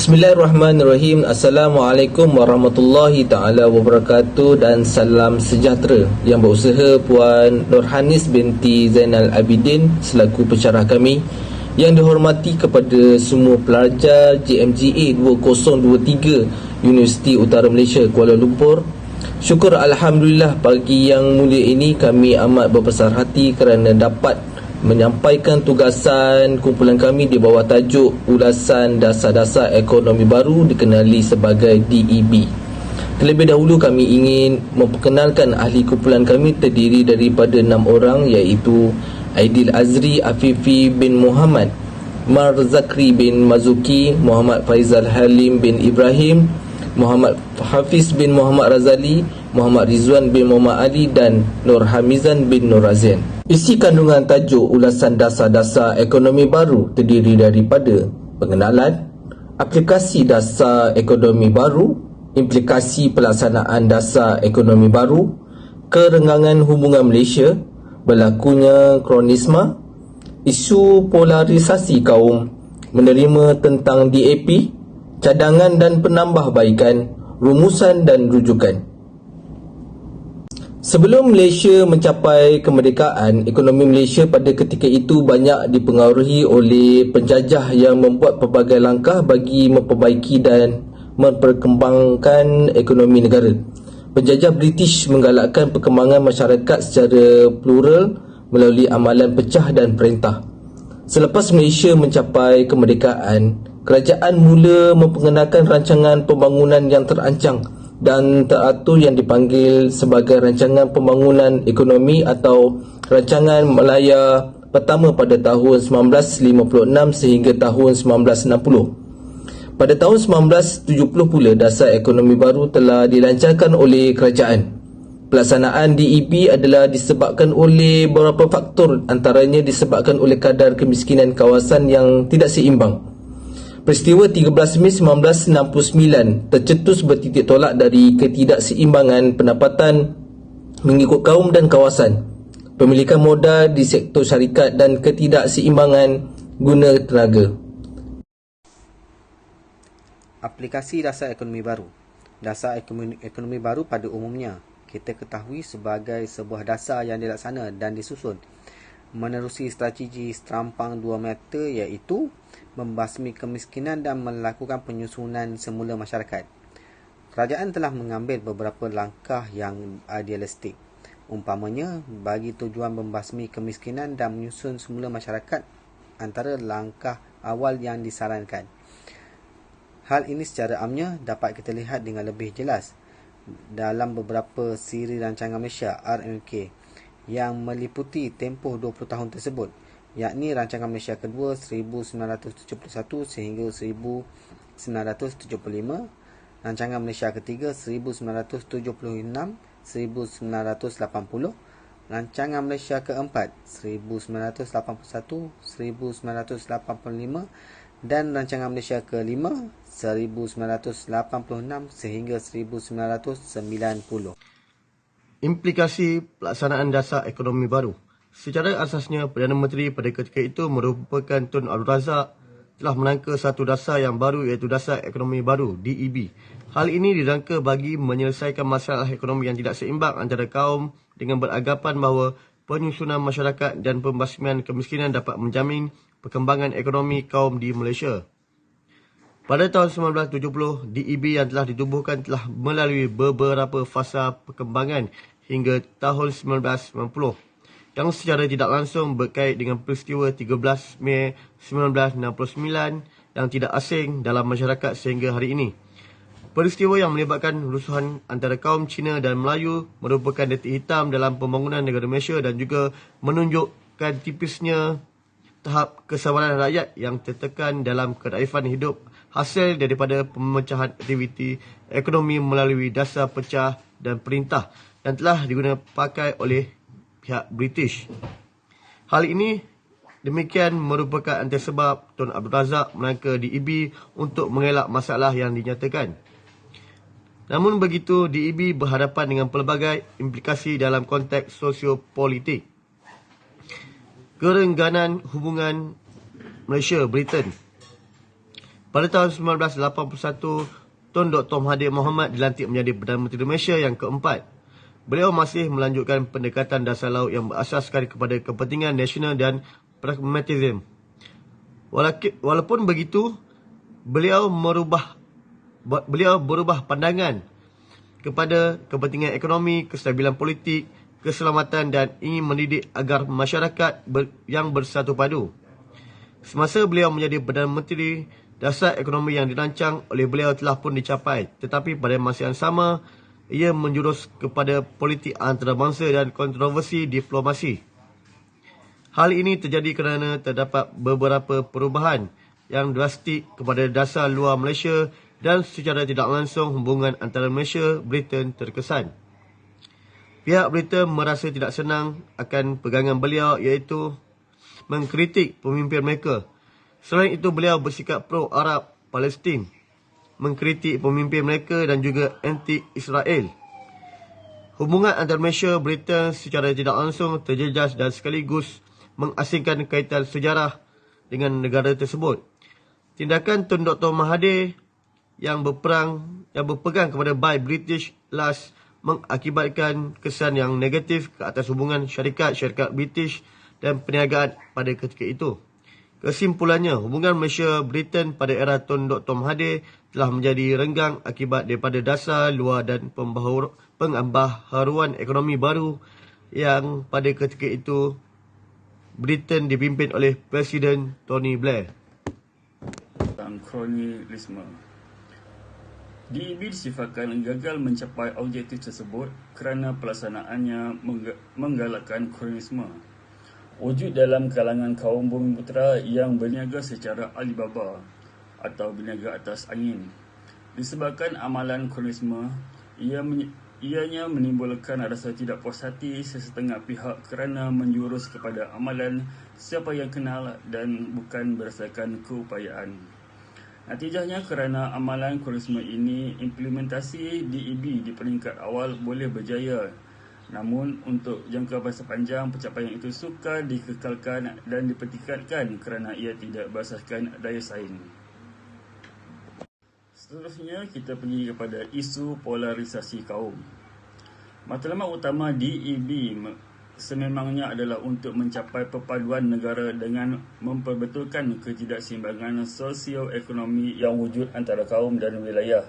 Bismillahirrahmanirrahim. Assalamualaikum warahmatullahi ta'ala wabarakatuh dan salam sejahtera. Yang berusaha Puan Nurhanis binti Zainal Abidin selaku pensyarah kami. Yang dihormati kepada semua pelajar JMGA 2023 Universiti Utara Malaysia Kuala Lumpur. Syukur Alhamdulillah, pagi yang mulia ini kami amat berbesar hati kerana dapat menyampaikan tugasan kumpulan kami di bawah tajuk Ulasan Dasar-Dasar Ekonomi Baru dikenali sebagai DEB. Terlebih dahulu kami ingin memperkenalkan ahli kumpulan kami terdiri daripada 6 orang, iaitu Aidil Azri Afifi bin Muhammad, Mar Zakri bin Mazuki, Muhammad Faizal Halim bin Ibrahim, Muhammad Hafiz bin Muhammad Razali, Muhammad Rizwan bin Muhammad Ali dan Nur Hamizan bin Nur Azian. Isi kandungan tajuk Ulasan Dasar-Dasar Ekonomi Baru terdiri daripada pengenalan, aplikasi dasar ekonomi baru, implikasi pelaksanaan dasar ekonomi baru, kerenggangan hubungan Malaysia, berlakunya kronisma, isu polarisasi kaum, menerima tentang DAP, cadangan dan penambahbaikan, rumusan dan rujukan. Sebelum Malaysia mencapai kemerdekaan, ekonomi Malaysia pada ketika itu banyak dipengaruhi oleh penjajah yang membuat pelbagai langkah bagi memperbaiki dan memperkembangkan ekonomi negara. Penjajah British menggalakkan perkembangan masyarakat secara plural melalui amalan pecah dan perintah. Selepas Malaysia mencapai kemerdekaan, kerajaan mula memperkenalkan rancangan pembangunan yang terancang dan teratur yang dipanggil sebagai Rancangan Pembangunan Ekonomi atau Rancangan Malaya pertama pada tahun 1956 sehingga tahun 1960. Pada tahun 1970 pula dasar ekonomi baru telah dilancarkan oleh kerajaan. Pelaksanaan DEB adalah disebabkan oleh beberapa faktor, antaranya disebabkan oleh kadar kemiskinan kawasan yang tidak seimbang. Peristiwa 13 Mei 1969 tercetus bertitik tolak dari ketidakseimbangan pendapatan mengikut kaum dan kawasan, pemilikan modal di sektor syarikat dan ketidakseimbangan guna tenaga. Aplikasi dasar ekonomi baru. Dasar ekonomi baru pada umumnya kita ketahui sebagai sebuah dasar yang dilaksana dan disusun menerusi strategi serampang 2 mata, iaitu membasmi kemiskinan dan melakukan penyusunan semula masyarakat. Kerajaan telah mengambil beberapa langkah yang idealistik. Umpamanya, bagi tujuan membasmi kemiskinan dan menyusun semula masyarakat antara langkah awal yang disarankan. Hal ini secara amnya dapat kita lihat dengan lebih jelas dalam beberapa siri rancangan Malaysia RMK yang meliputi tempoh 20 tahun tersebut, yakni Rancangan Malaysia Kedua 1971 sehingga 1975, Rancangan Malaysia Ketiga 1976-1980, Rancangan Malaysia Keempat 1981-1985 dan Rancangan Malaysia Kelima 1986 sehingga 1990. Implikasi pelaksanaan dasar ekonomi baru. Secara asasnya, Perdana Menteri pada ketika itu merupakan Tun Abdul Razak telah menangka satu dasar yang baru, iaitu Dasar Ekonomi Baru, DEB. Hal ini dirangka bagi menyelesaikan masalah ekonomi yang tidak seimbang antara kaum dengan beranggapan bahawa penyusunan masyarakat dan pembasmian kemiskinan dapat menjamin perkembangan ekonomi kaum di Malaysia. Pada tahun 1970, DEB yang telah ditubuhkan telah melalui beberapa fasa perkembangan hingga tahun 1990 yang secara tidak langsung berkait dengan peristiwa 13 Mei 1969 yang tidak asing dalam masyarakat sehingga hari ini. Peristiwa yang melibatkan rusuhan antara kaum Cina dan Melayu merupakan detik hitam dalam pembangunan negara Malaysia dan juga menunjukkan tipisnya tahap kesabaran rakyat yang tertekan dalam kedaifan hidup hasil daripada pemecahan aktiviti ekonomi melalui dasar pecah dan perintah yang telah digunakan pakai oleh pihak British. Hal ini demikian merupakan antara sebab Tun Abdul Razak menangka DEB untuk mengelak masalah yang dinyatakan. Namun begitu, DEB berhadapan dengan pelbagai implikasi dalam konteks sosiopolitik. Kerengganan hubungan Malaysia-Britain. Pada tahun 1981, Tun Dr. Mahathir Mohamad dilantik menjadi Perdana Menteri Malaysia yang keempat. Beliau masih melanjutkan pendekatan dasar laut yang berasaskan kepada kepentingan nasional dan pragmatisme. Walaupun begitu, beliau berubah pandangan kepada kepentingan ekonomi, kestabilan politik, keselamatan dan ingin mendidik agar masyarakat yang bersatu padu. Semasa beliau menjadi Perdana Menteri, dasar ekonomi yang dirancang oleh beliau telah pun dicapai. Tetapi pada masa yang sama, ia menjurus kepada politik antarabangsa dan kontroversi diplomasi. Hal ini terjadi kerana terdapat beberapa perubahan yang drastik kepada dasar luar Malaysia dan secara tidak langsung hubungan antara Malaysia dan Britain terkesan. Pihak Britain merasa tidak senang akan pegangan beliau iaitu mengkritik pemimpin mereka. Selain itu, beliau bersikap pro-Arab Palestin, mengkritik pemimpin mereka dan juga anti-Israel. Hubungan antara Malaysia dan Britain secara tidak langsung terjejas dan sekaligus mengasingkan kaitan sejarah dengan negara tersebut. Tindakan Tun Dr. Mahathir yang berpegang kepada Buy British Last mengakibatkan kesan yang negatif ke atas hubungan syarikat British dan perniagaan pada ketika itu. Kesimpulannya, hubungan Malaysia-Britain pada era Tun Dr. Mahathir telah menjadi renggang akibat daripada dasar luar dan pengambaharuan ekonomi baru yang pada ketika itu Britain dipimpin oleh Presiden Tony Blair. Kolonialisme. DEB disifatkan gagal mencapai objektif tersebut kerana pelaksanaannya menggalakkan kolonialisme. Wujud dalam kalangan kaum Bumiputera yang berniaga secara Alibaba atau berniaga atas angin. Disebabkan amalan kolonialisme, ianya menimbulkan rasa tidak puas hati sesetengah pihak kerana menjurus kepada amalan siapa yang kenal dan bukan berdasarkan keupayaan. Natijahnya, kerana amalan kolonialisme ini, implementasi DEB di peringkat awal boleh berjaya. Namun, untuk jangka masa panjang, pencapaian itu sukar dikekalkan dan dipertingkatkan kerana ia tidak berasaskan daya saing. Seterusnya, kita pergi kepada isu polarisasi kaum. Matlamat utama DEB sememangnya adalah untuk mencapai perpaduan negara dengan memperbetulkan ketidakseimbangan sosio-ekonomi yang wujud antara kaum dan wilayah.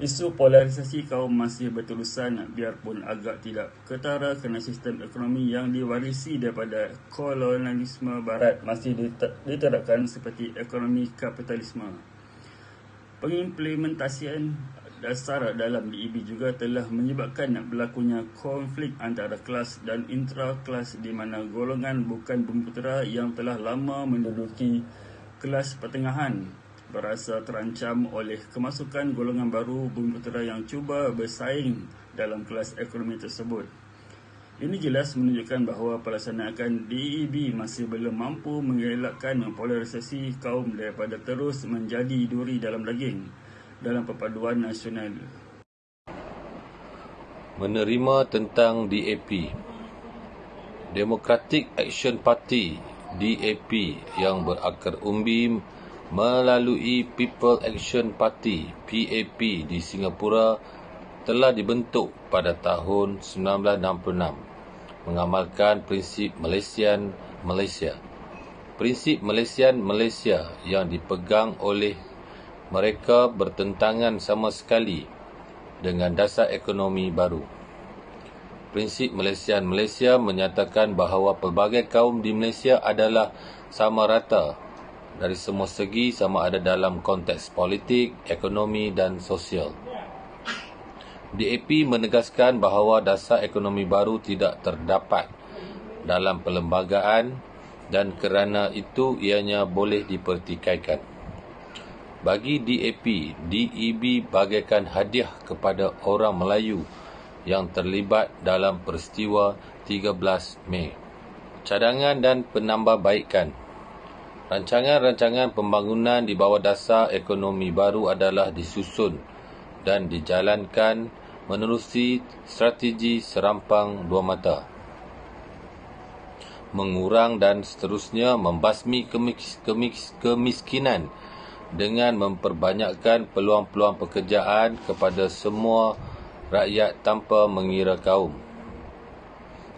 Isu polarisasi kaum masih berterusan biarpun agak tidak ketara kerana sistem ekonomi yang diwarisi daripada kolonialisme barat masih diterapkan seperti ekonomi kapitalisme. Pengimplementasian dasar dalam DEB juga telah menyebabkan berlakunya konflik antara kelas dan intra-kelas di mana golongan bukan Bumiputera yang telah lama menduduki kelas pertengahan berasa terancam oleh kemasukan golongan baru Bumiputera yang cuba bersaing dalam kelas ekonomi tersebut. Ini jelas menunjukkan bahawa pelaksanaan DEB masih belum mampu mengelakkan polarisasi kaum daripada terus menjadi duri dalam daging dalam perpaduan nasional. Menerima tentang DAP. Democratic Action Party DAP yang berakar umbi melalui People Action Party PAP di Singapura telah dibentuk pada tahun 1966 mengamalkan prinsip Malaysian Malaysia. Prinsip Malaysian Malaysia yang dipegang oleh mereka bertentangan sama sekali dengan dasar ekonomi baru. Prinsip Malaysian Malaysia menyatakan bahawa pelbagai kaum di Malaysia adalah sama rata dari semua segi, sama ada dalam konteks politik, ekonomi dan sosial. DAP menegaskan bahawa dasar ekonomi baru tidak terdapat dalam perlembagaan dan kerana itu ianya boleh dipertikaikan. Bagi DAP, DEB bagaikan hadiah kepada orang Melayu yang terlibat dalam peristiwa 13 Mei. Cadangan dan penambahbaikan. Rancangan-rancangan pembangunan di bawah dasar ekonomi baru adalah disusun dan dijalankan menerusi strategi serampang dua mata. Mengurang dan seterusnya membasmi kemiskinan dengan memperbanyakkan peluang-peluang pekerjaan kepada semua rakyat tanpa mengira kaum,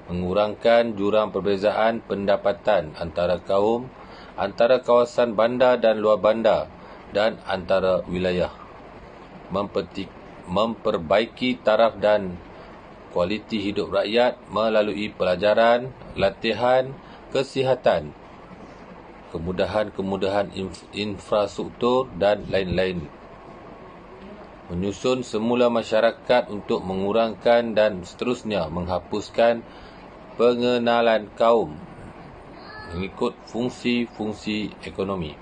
mengurangkan jurang perbezaan pendapatan antara kaum, antara kawasan bandar dan luar bandar, dan antara wilayah, memperbaiki taraf dan kualiti hidup rakyat melalui pelajaran, latihan, kesihatan, kemudahan-kemudahan infrastruktur dan lain-lain. Menyusun semula masyarakat untuk mengurangkan dan seterusnya menghapuskan pengenalan kaum mengikut fungsi-fungsi ekonomi.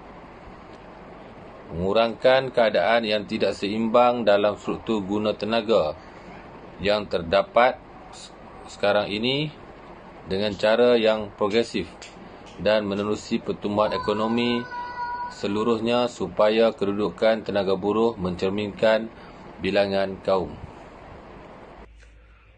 Mengurangkan keadaan yang tidak seimbang dalam struktur guna tenaga yang terdapat sekarang ini dengan cara yang progresif dan menerusi pertumbuhan ekonomi seluruhnya supaya kedudukan tenaga buruh mencerminkan bilangan kaum.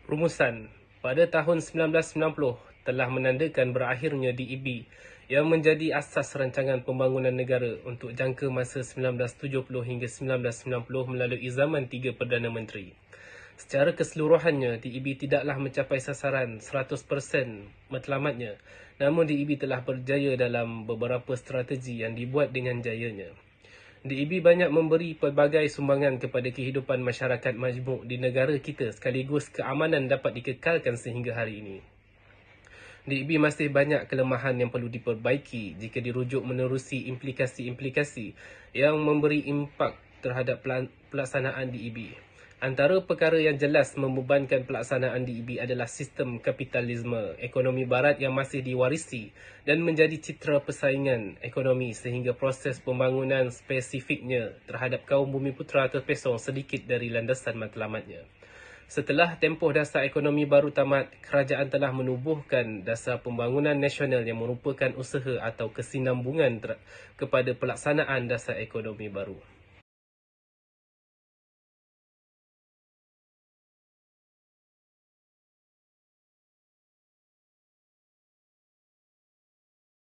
Rumusan pada tahun 1990 telah menandakan berakhirnya DEB yang menjadi asas rancangan pembangunan negara untuk jangka masa 1970 hingga 1990 melalui zaman 3 Perdana Menteri. Secara keseluruhannya, DEB tidaklah mencapai sasaran 100% matlamatnya, namun DEB telah berjaya dalam beberapa strategi yang dibuat dengan jayanya. DEB banyak memberi pelbagai sumbangan kepada kehidupan masyarakat majmuk di negara kita sekaligus keamanan dapat dikekalkan sehingga hari ini. DEB masih banyak kelemahan yang perlu diperbaiki jika dirujuk menerusi implikasi-implikasi yang memberi impak terhadap pelaksanaan DEB. Antara perkara yang jelas membebankan pelaksanaan DEB adalah sistem kapitalisme ekonomi barat yang masih diwarisi dan menjadi citra persaingan ekonomi sehingga proses pembangunan spesifiknya terhadap kaum Bumiputera terpesong sedikit dari landasan matlamatnya. Setelah tempoh dasar ekonomi baru tamat, kerajaan telah menubuhkan dasar pembangunan nasional yang merupakan usaha atau kesinambungan kepada pelaksanaan dasar ekonomi baru.